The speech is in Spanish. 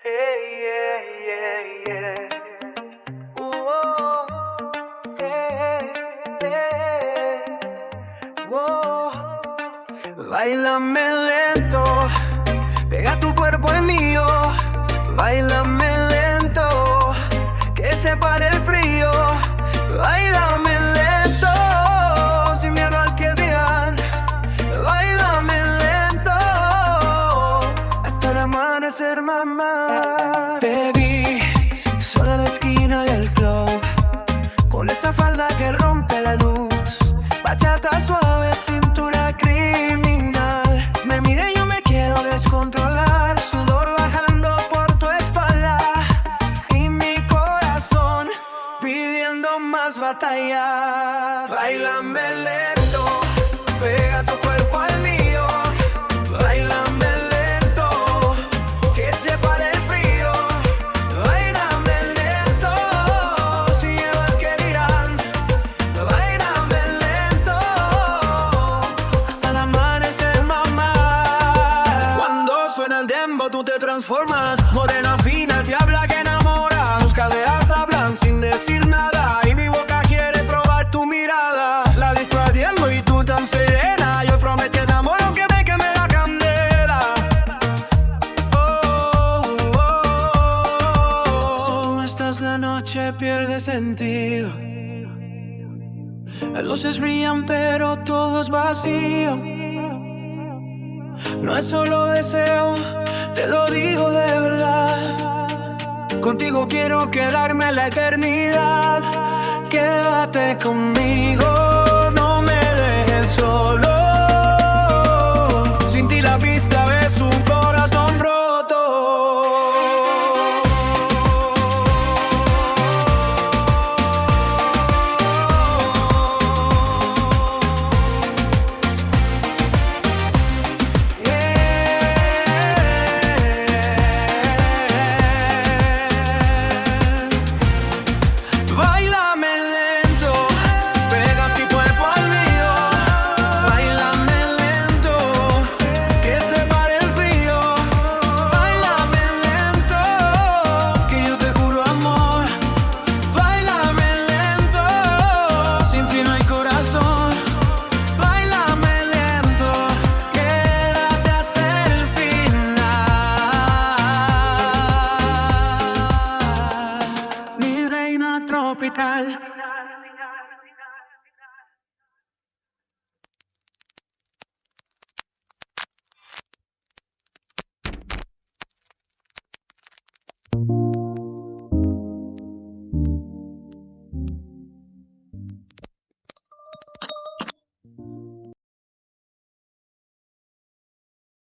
Hey, yeah, yeah, yeah. Whoa, hey, hey. Whoa. Báilame lento, pega tu cuerpo al mío. Báilame lento, que se pare el frío. Báilame lento, sin miedo al que dirán. Báilame lento, hasta el amanecer, mamá. Te vi sola en la esquina del club, con esa falda que rompe la luz. Bachata suave, cintura criminal. Me mira y yo me quiero descontrolar. Sudor bajando por tu espalda y mi corazón pidiendo más batalla. Báilame lento, pega tu cuerpo al mío. Báilame lento, que se pare el frío. Báilame lento, sin miedo al que dirán. Báilame lento, hasta el amanecer, mamá. Cuando suena el dembow tú te transformas. Morena fina, te habla que enamora. Tus caderas hablan sin decir nada y mi boca quiere probar tu mirada. La disco ardiendo y tú tan serena. Yo prometí el amor aunque me queme la candela. Oh, oh, oh. Si tú no estás la noche pierde sentido. Las luces brillan pero todo es vacío. No es solo deseo, te lo digo de verdad. Contigo quiero quedarme la eternidad. Quédate conmigo, no me dejes solo. Sin ti la pista ves un corazón roto. Báilame lento, pega tu cuerpo al mío. Báilame lento, que se pare el frío. Báilame lento, que yo te juro amor. Báilame lento, sin ti no hay corazón. Báilame lento, quédate hasta el final. Mi reina tropical.